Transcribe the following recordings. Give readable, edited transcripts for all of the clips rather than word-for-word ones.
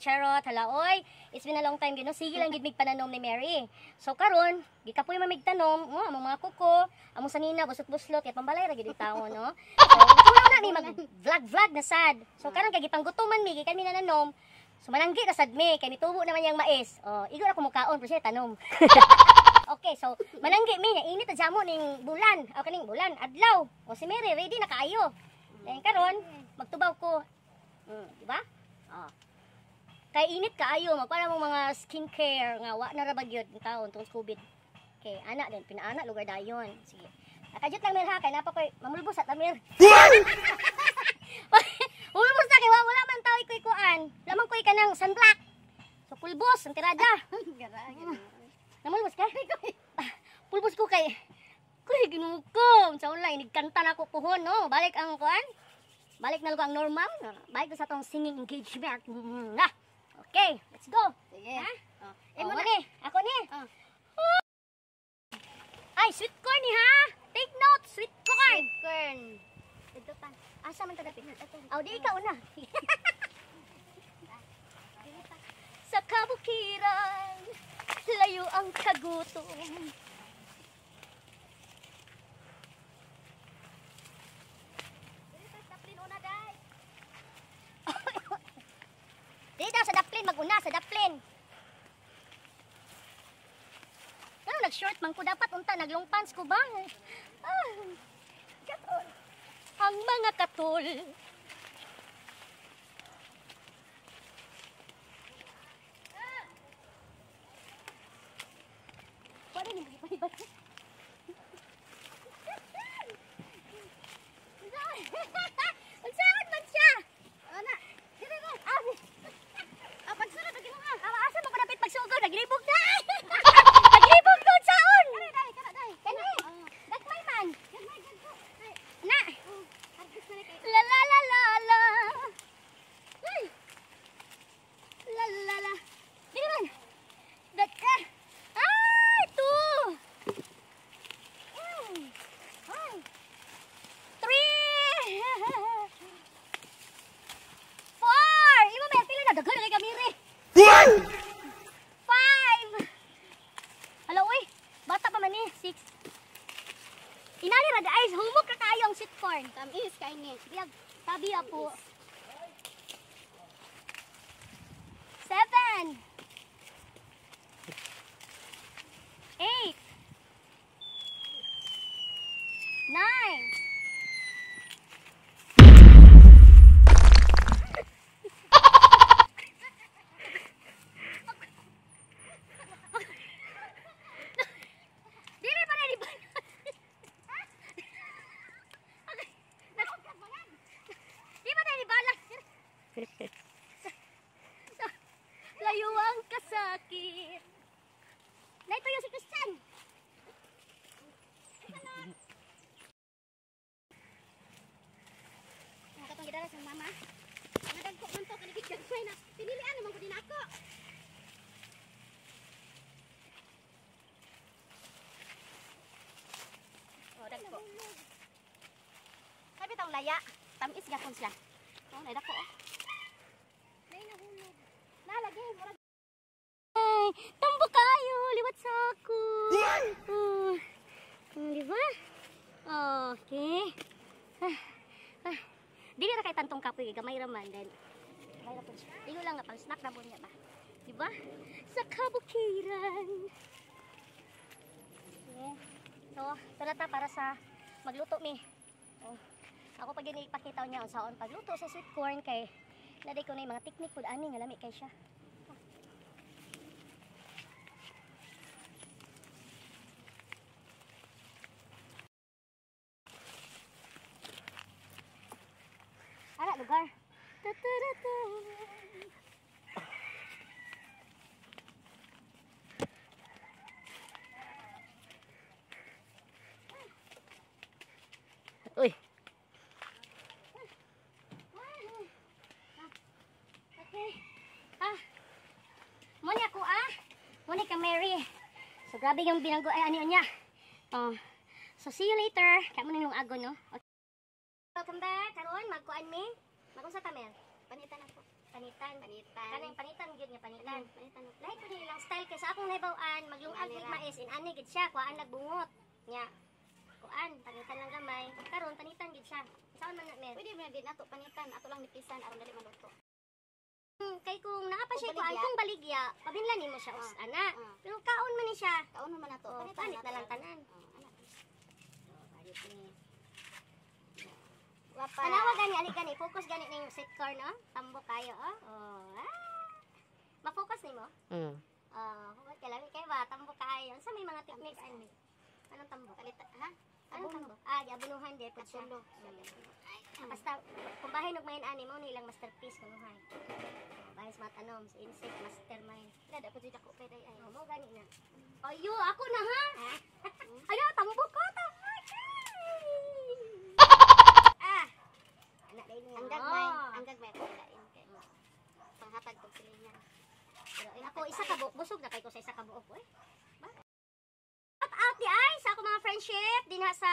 charot, hala, oy, it's been a long time, gino, sige lang, gid mig pananom ni Mary. So, karon gikapoy mamig tanom, among mga kuko, among sanina, busot-buslot, kay pambalay, ra gid tao, no? So, wala na mi mag-vlog na sad. So, karon kay gipanggutuman mi, kay kami nananom, so, mananggi na sad mi, kay mitubo naman yung mais. Oh, igor ako mukaon, pero siya tanom. Okay, so, mananggi mi, init na jamo ning bulan, o kaning bulan, adlaw. O, si Mary, ready na kaayo. Then, karon magtubaw ko. Diba? Oh. Kay init kaayo, magpala mong mga skincare, nga wa na rabagyod ng taon, tungkol COVID. Okay, anak din, pinaanak, lugar dayon. Sige. Nakajut lang, Mir, ha? Kaya napa ko, mamulbos at Mir. Mamulbos na, kaya wala man tao ikuikuan. Lamang ko ka ng sunblock. So, pulbos, ang tirada. Namulbos ka? Pulbos ko kay, ginukom. Sa wala, inigkanta na ko puhon, no? Balik ang kuan. Balik na lugang normal. Balik na sa itong singing engagement. Okay, let's go. Sige. Ha? Mo ni. Ako ni. Ay, sweet corn ni ha. Take note, sweet corn. Sweet corn. Ito pa. Asa man tadapin? Aw, di ikaw na. Sa kabukiran, layo ang kagutom. Dito sa daplin, mag-una sa daplin. Ano, nag-short man ko dapat unta, nag-long pants ko ba? Katol. Ang mga katol. Wala niyo ba? Unsaan man siya? Ana, dito ko. Pagsunod na ginawa. Asa mo ko napit pagsugod, naglibog na. Naglibog doon saon. Dali, kani. Dagmay man. Na. La la la la la. Ay. La la la. Dili man. Dagka. Ay, tu. Ay. 3. 4. Imo may pila na daghan kay kamiri. 5. Hello, uy. Bata pa man ni. 6. Inani ra ay humok ra kayo ang sweet corn. Tamis kay ni. Biyag tabi apo. 7. 8. 9. Layo ang kasakit. Na ito yung si Christian. Ang katong gidala sa mama. Ang dagko man to kaligid gagmay na. Pinilian naman ko din ako. Oh, dagko. Sabi tong laya. Tamis gapon sila. Oh, nay dako. Nay nahulog. Nalagi, murag. Ay, tambo kayo, liwat sa ako. Di ba? Okay. Dili ra kay tantong kapoy, gamay ra man then. Igo lang nga pang snack na bunya ba. Di ba? Sa kabukiran. Okay. So, tulata para sa magluto mi. Oh. Ako pag yun ipakita niya sa pagluto sa sweet corn kay naday ko na yung mga teknik po ani nga lami kay siya. Ara lugar. Uy. Okay. Muna ko Muna ka Mary. So grabe yung binanggo ay ano niya. So see you later. Kaya mo nang agon no. Okay. Welcome back. Karon magkuan mi. Magunsa ta mer? Panitan ako. Panitan. Panitan. Kanang panitan gyud nga panitan. Panitan. Lahi po nilang style kay sa akong nahibaw-an maglungag gid mais inani gid siya kuan nagbungot. Nya. Kuan panitan lang gamay. Karon panitan gid siya. Saan man na mer? Pwede man din ato panitan, ato lang nipisan aron dali maluto. Kay kung naa pa siya Kung kuan baligya. kung baligya, pabinlan nimo siya us ana. Ah. Pero kaon man ni siya. Kaon man ato, Oh, panitan panit na lang tanan. Ana. Panit ni. Wapa. Anawa gani ali gani focus gani ning sit car no. Tambo kayo oh. Oh. Ah. Ma-focus nimo? Huwag ka lang kay ba tambo kayo. Sa may mga techniques ani. Anong tambo? Palita, ha? Anong tambo? Ah, abunuhan di pud siya. Atulo. Basta kung bahay nagmayan ani mo nilang masterpiece kunuhay. Bahay sa matanom sa insect mastermind. Dada ko dito ko pwede ay. Oh, mo gani na. Ayo, ako na ha. Ayo, tambo ko ta. Ah. Anak dai niya. Ang gagmay ko lain kay. Panghatag ko silingan. Ako isa ka buok busog na kay ko sa isa ka buok eh. Shout out di ay sa ako mga friendship dinha sa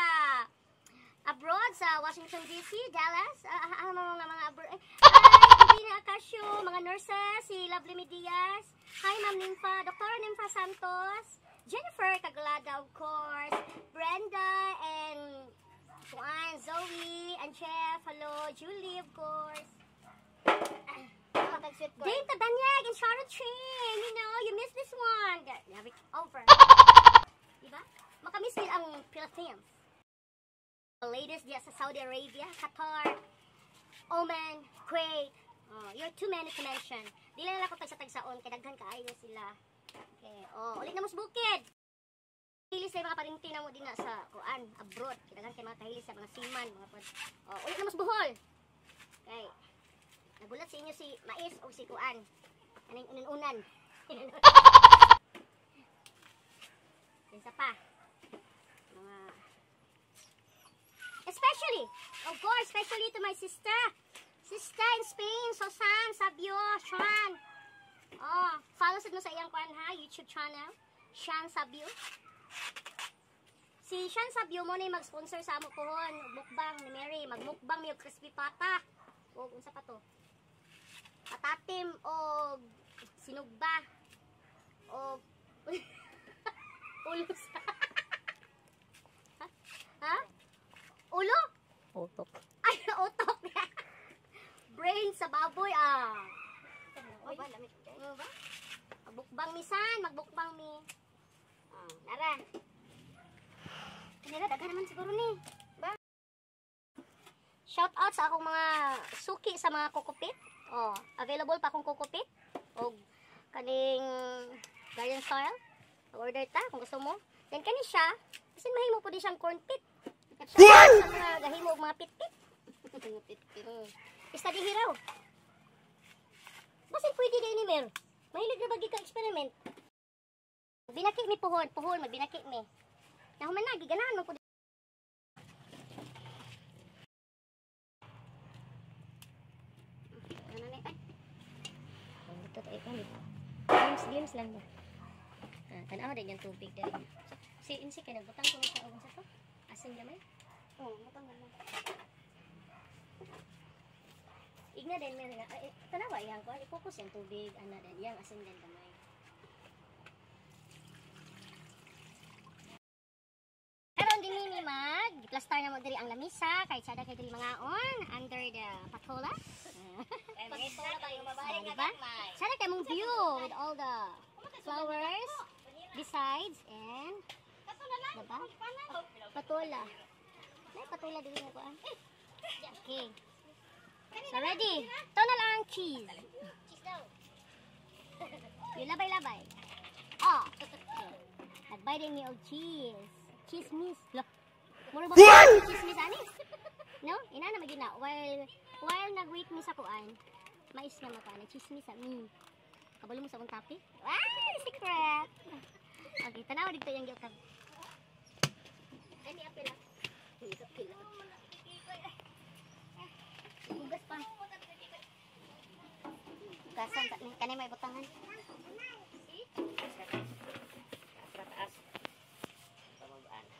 abroad sa Washington DC, Dallas. Mga abroad. Ay, Dina Acasio, mga nurses, si Lovely Medias. Hi, Ma'am Nympha, Dr. Nympha Santos, Jennifer Caglada, of course, Brenda and Juan, Zoe, and Chef, hello, Julie, of course. Dane Tabanyag and Charlotte Trin, you know, you missed this one. Have it over. Diba? Makamiss din ang Philippines. The latest diya sa Saudi Arabia, Qatar, Oman, Kuwait. You're too many to mention. Dili na lang ako tagsa-tagsaon, kay daghan kaayo sila. Okay, ulit na mo sa bukid. Hilis sa mga parinti na mo din na sa kuan, abroad. Kay daghan kay mga kahilis sa mga seaman, mga pod. Ulit na mo sa Bohol. Okay. Nagulat sa inyo si Mais o si kuan. Anong unan-unan. Isa pa. Mga especially, of course, especially to my sister. Sister in Spain, Susan, Sabio, Sean. Follow mo sa iyang kuan ha, YouTube channel. Sean Sabio. Si Sean Sabio mo na mag-sponsor sa amo pohon. Mukbang ni Mary. Magmukbang mi og crispy pata. O, unsa pa to? Patatim o sinugba. O ulo sa... ha? Ulo? Utok. Ay, utok niya. Brain sa baboy, Oy, ba lamit. Ano ba? Magbukbang mi san, magbukbang mi. Nara. Kanila, daga naman siguro ni. Ba? Shout out sa akong mga suki sa mga kukupit. Available pa akong kukupit. O kaning Guardian style. Order ta kung gusto mo. Then kani siya, kasi mahimo po din siyang corn pit. Sa mga gahimo og mga pit-pit. Study hiraw. Basin pwede din ni Mer. Mahilig na bagi ka experiment. Binaki mi puhon, magbinaki mi. Nahuman na, giganahan mo po. Ano ni ay? Ito tayo pa. Games lang ba? Tanaw din yung tubig dali. Si Insi kay nagbutang ko sa ugon sa to. Asin gamay. Matang mo. Igna din meron nga. Tanawa iyang ko, i-focus yung tubig, ana din, iyang asin din gamay. Karon din ni mag-plaster na mo diri ang lamisa kay sada kay diri mga on under the patola. Pagitola ba yung babae nga Diba? gagmay? Sada kay mong view with all the flowers besides and diba? Patola. May patola diri nga ko ah. Okay. So ready? Ito na lang ang cheese. Yung labay-labay. Nagbay din niyo og cheese. Chismis. Mura ba chismis ani? No? Ina na magina. While nag-wait mi sa kuan, mais na mata na chismis sa mi. Kabalo mo sa akong topic? Ay, secret. Okay, tanaw dito yung gyud. Ani apela. Apela. Hugas pa. Gasan kanay may butangan.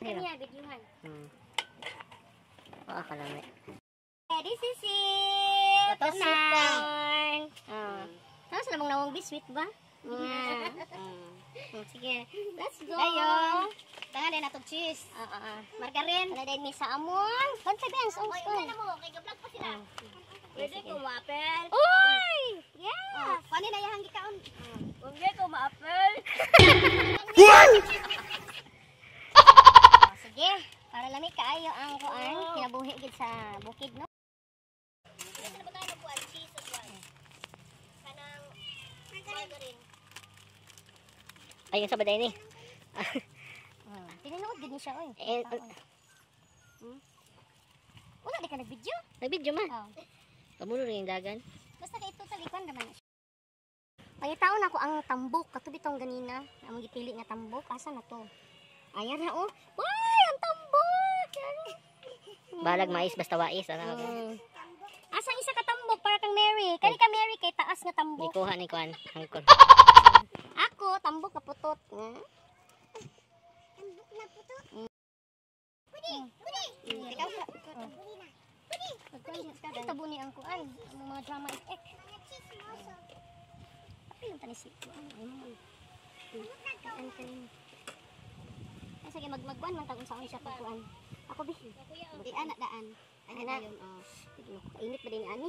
Kanya, bidyuhan. Kalami. This is it. sweet. Totoo na. Tapos na mong nawang biscuit ba? Sige, let's go. Dayon. Tangan din natong cheese. Margarin. Ano din ni sa amon? Confidence, Oy, una na mo. Kay ga-vlog pa sila. Pwede ko ma-apple. Uy! Yeah! Kunin na yung gikaon. Pwede ko ma-apple. Sige, para lamig kaayo ang kuan, kinabuhi gid sa bukid, no? Ano ba tayo magkuhan? Cheese as well. Kanang margarin. Ayun sa baday ni. Tininood gid ni siya oy. Wala di ka nag-video? Nag-video man. Kamulo rin yung dagan. Basta kay total ikon naman. Pangitaon ako ang tambok, katubi tong ganina. Ang gipili nga tambok, asa na to? Ayan na oh. Why, ang tambok! Balag mais basta wais ano. Asa isa ka tambok para kang Mary? Kani ka Mary kay taas nga tambok. Ikuha ni kuan hangkon. Ako tambok ka putot. Tambok na puto. Pudi. Ikaw ka. Pudi na. Tabuni ang kuan, ang mga drama effect. Ayun tani si kuan. Sige magkuan man tag unsa siya pagkuan. Ako bi. Di anak daan. Ay na yun. Kainit ba din ni ani?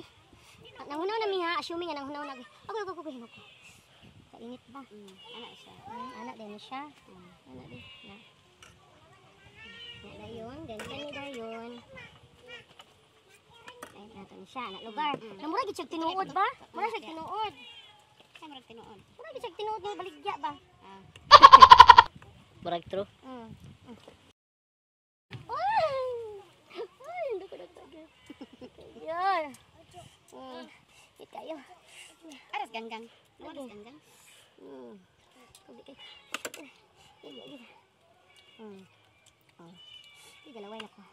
Nanghunaw na mi ha, assuming nga nanghunaw na. Ako hinok ko. Kainit ba? Anak siya. Anak din siya. Anak din. Na. Dayon, ganyan dayon. Ay, nato ni siya, anak lugar. Namura gid siya tinuod ba? Mura siya tinuod. Sa marag tinuod. Mura gid siya tinuod ni baligya ba? Murag true. Ay, hindi ko nagtagay. Yan. Ikayo. Aras ganggang. Aras ganggang. Galaway na ko.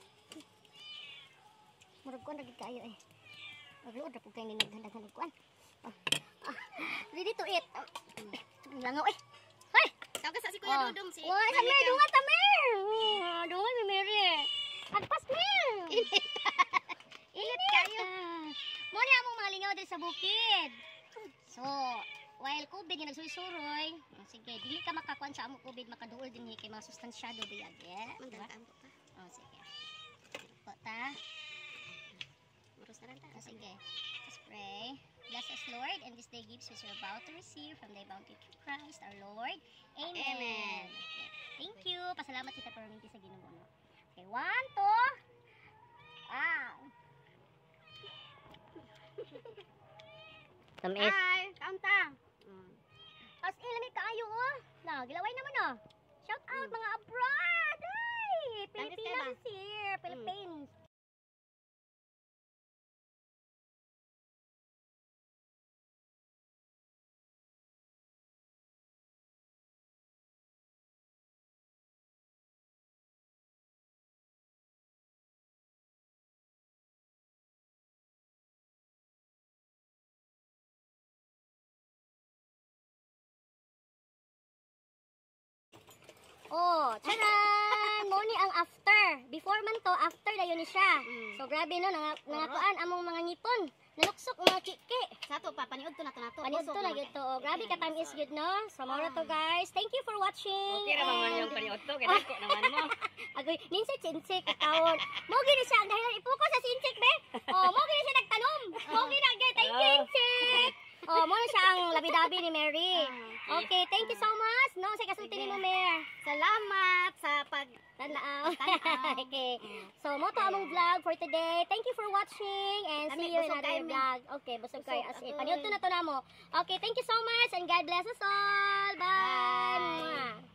Murag kuan lagi kayo eh. Magluod ra pud kay ni naghandag kuan. Ready to eat. Langaw eh. Hoy, Tawag sa si Kuya Dudong si. wah, sa mer dungan ta mer. Dungan mi Mary. Agpas mer. Init kayo. Mo ni among mga lingaw diri sa bukid. So, while COVID nga nagsuy-suroy, sige, dili ka makakuan sa among COVID, makaduol din kay mga sustansyado biyag. Diba? Oh, sige. Kota. Maros na ranta. Sige. Spray. Bless us, Lord, and this day gifts which we're about to receive from thy bounty through Christ our Lord. Amen. Amen. Okay. Thank you. Pasalamat kita perminti sa Ginoo. No? Okay, 1, 2. Tamis. Hi, kaunta. As ilami kaayo oh. Na, gilaway naman oh. Shout out mga abroad. Ay, Pilipinas here, Philippines. Oh, taran! Mo ni ang after. Before man to, after dayon ni siya. So grabe no, nangakuan among mga ngipon. Naluksok mga kiki. Sa to pa paniud to na to. Paniud to na gyud to. Oh, grabe ka time is good no. So mao to guys. Thank you for watching. Okay ra man yung paniot to, kaya ko naman mo. Agoy, ninsa chinsik akawon. Mo gini siya dahil ipuko sa chinsik be. Oh, mo gini siya nagtanom. Mo gini gay thank you chinsik. Oh, mo na siya ang labi-dabi ni Mary. Okay, thank you so much. No, sa kasulti ni mo, Mer. Salamat sa Tanaw. Okay. So, mo to among vlog for today. Thank you for watching and see you in another vlog. Okay, busog kayo as in. Paniod to na to na mo. Okay, thank you so much and God bless us all. Bye. Mwah.